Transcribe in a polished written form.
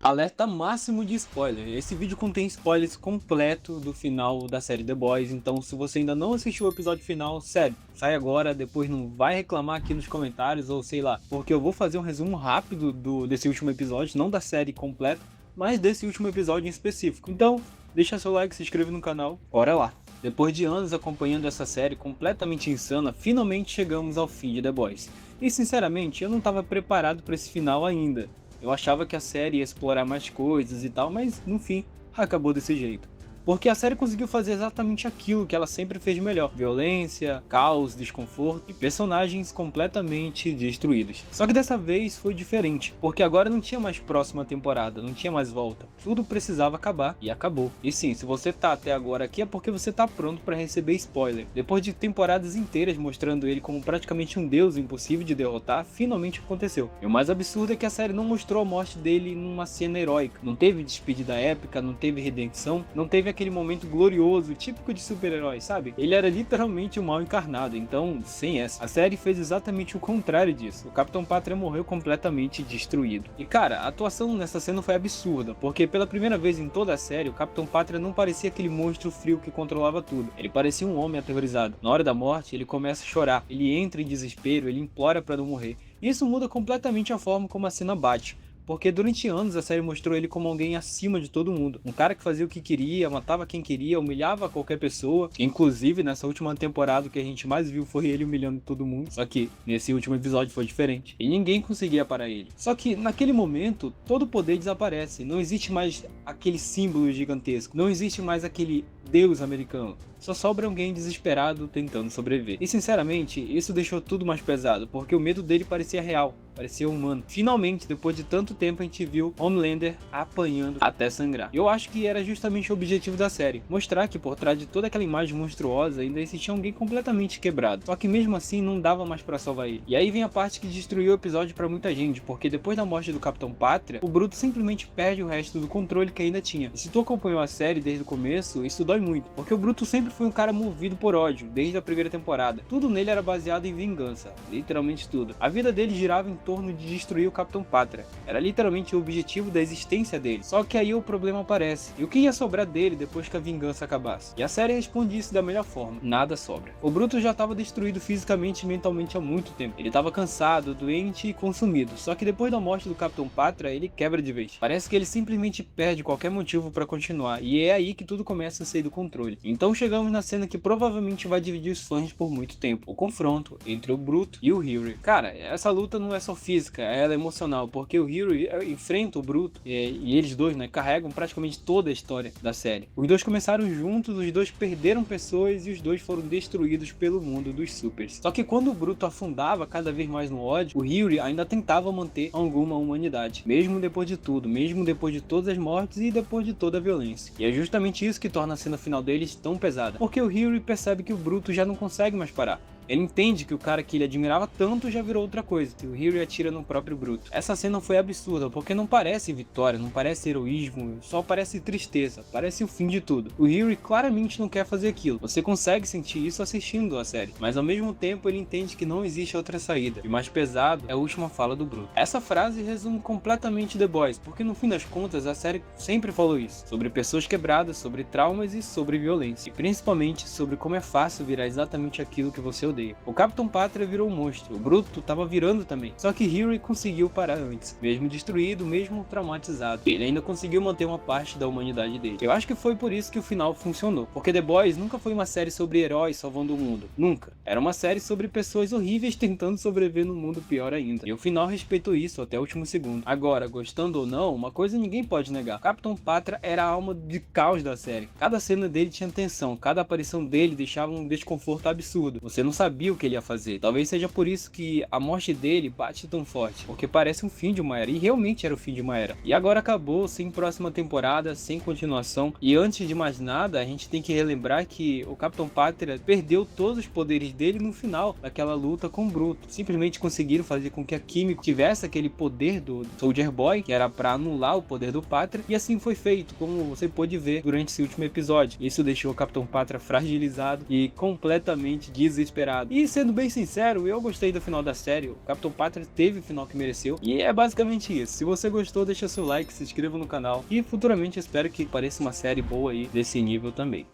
Alerta máximo de spoiler. Esse vídeo contém spoilers completo do final da série The Boys, então se você ainda não assistiu o episódio final, sério, sai agora, depois não vai reclamar aqui nos comentários ou sei lá, porque eu vou fazer um resumo rápido desse último episódio, não da série completa, mas desse último episódio em específico. Então, deixa seu like, se inscreve no canal, bora lá. Depois de anos acompanhando essa série completamente insana, finalmente chegamos ao fim de The Boys. E sinceramente, eu não estava preparado para esse final ainda. Eu achava que a série ia explorar mais coisas e tal, mas no fim, acabou desse jeito. Porque a série conseguiu fazer exatamente aquilo que ela sempre fez melhor: violência, caos, desconforto e personagens completamente destruídos. Só que dessa vez foi diferente, porque agora não tinha mais próxima temporada, não tinha mais volta. Tudo precisava acabar e acabou. E sim, se você tá até agora aqui é porque você tá pronto para receber spoiler. Depois de temporadas inteiras mostrando ele como praticamente um deus impossível de derrotar, finalmente aconteceu. E o mais absurdo é que a série não mostrou a morte dele numa cena heróica. Não teve despedida épica, não teve redenção, não teve aquele momento glorioso, típico de super-herói, sabe? Ele era literalmente o mal encarnado, então, sem essa. A série fez exatamente o contrário disso. O Capitão Pátria morreu completamente destruído. E cara, a atuação nessa cena foi absurda, porque pela primeira vez em toda a série, o Capitão Pátria não parecia aquele monstro frio que controlava tudo. Ele parecia um homem aterrorizado. Na hora da morte, ele começa a chorar, ele entra em desespero, ele implora para não morrer. E isso muda completamente a forma como a cena bate. Porque durante anos a série mostrou ele como alguém acima de todo mundo. Um cara que fazia o que queria, matava quem queria, humilhava qualquer pessoa. Inclusive, nessa última temporada, o que a gente mais viu foi ele humilhando todo mundo. Só que nesse último episódio foi diferente. E ninguém conseguia parar ele. Só que naquele momento, todo o poder desaparece. Não existe mais aquele símbolo gigantesco. Não existe mais aquele deus americano. Só sobra alguém desesperado tentando sobreviver. E sinceramente, isso deixou tudo mais pesado, porque o medo dele parecia real, parecia humano. Finalmente, depois de tanto tempo, a gente viu Homelander apanhando até sangrar. E eu acho que era justamente o objetivo da série, mostrar que por trás de toda aquela imagem monstruosa ainda existia alguém completamente quebrado. Só que mesmo assim não dava mais pra salvar ele. E aí vem a parte que destruiu o episódio pra muita gente, porque depois da morte do Capitão Pátria, o Bruto simplesmente perde o resto do controle que ainda tinha. E se tu acompanhou a série desde o começo, isso dói muito, porque o Bruto sempre foi um cara movido por ódio, desde a primeira temporada. Tudo nele era baseado em vingança, literalmente tudo. A vida dele girava em torno de destruir o Capitão Pátria. Era literalmente o objetivo da existência dele. Só que aí o problema aparece. E o que ia sobrar dele depois que a vingança acabasse? E a série responde isso da melhor forma: nada sobra. O Bruto já estava destruído fisicamente e mentalmente há muito tempo. Ele estava cansado, doente e consumido. Só que depois da morte do Capitão Pátria, ele quebra de vez. Parece que ele simplesmente perde qualquer motivo para continuar. E é aí que tudo começa a sair do controle. Então chegamos na cena que provavelmente vai dividir os fãs por muito tempo: o confronto entre o Bruto e o Hughie. Cara, essa luta não é só física, ela é emocional, porque o Hughie enfrenta o Bruto e eles dois, né, carregam praticamente toda a história da série. Os dois começaram juntos, os dois perderam pessoas e os dois foram destruídos pelo mundo dos supers. Só que quando o Bruto afundava cada vez mais no ódio, o Hughie ainda tentava manter alguma humanidade, mesmo depois de tudo, mesmo depois de todas as mortes e depois de toda a violência. E é justamente isso que torna a cena final deles tão pesada, porque o Hughie percebe que o Bruto já não consegue mais parar. Ele entende que o cara que ele admirava tanto já virou outra coisa, e o Hughie atira no próprio Bruto. Essa cena foi absurda, porque não parece vitória, não parece heroísmo, só parece tristeza, parece o fim de tudo. O Hughie claramente não quer fazer aquilo, você consegue sentir isso assistindo a série, mas ao mesmo tempo ele entende que não existe outra saída. E o mais pesado é a última fala do Bruto. Essa frase resume completamente The Boys, porque no fim das contas a série sempre falou isso, sobre pessoas quebradas, sobre traumas e sobre violência, e principalmente sobre como é fácil virar exatamente aquilo que você odeia. O Capitão Pátria virou um monstro, o Bruto tava virando também, só que Hughie conseguiu parar antes, mesmo destruído, mesmo traumatizado. Ele ainda conseguiu manter uma parte da humanidade dele. Eu acho que foi por isso que o final funcionou, porque The Boys nunca foi uma série sobre heróis salvando o mundo, nunca. Era uma série sobre pessoas horríveis tentando sobreviver num mundo pior ainda, e o final respeitou isso até o último segundo. Agora, gostando ou não, uma coisa ninguém pode negar: o Capitão Pátria era a alma de caos da série. Cada cena dele tinha tensão, cada aparição dele deixava um desconforto absurdo. Você não sabia o que ele ia fazer. Talvez seja por isso que a morte dele bate tão forte, porque parece um fim de uma era, e realmente era o fim de uma era. E agora acabou, sem próxima temporada, sem continuação. E antes de mais nada, a gente tem que relembrar que o Capitão Pátria perdeu todos os poderes dele no final daquela luta com o Bruto. Simplesmente conseguiram fazer com que a Químico tivesse aquele poder do Soldier Boy, que era para anular o poder do Pátria, e assim foi feito, como você pôde ver durante esse último episódio. Isso deixou o Capitão Pátria fragilizado e completamente desesperado complicado. E sendo bem sincero, eu gostei do final da série, o Capitão Pátria teve o final que mereceu, e é basicamente isso. Se você gostou, deixa seu like, se inscreva no canal, e futuramente espero que apareça uma série boa aí desse nível também.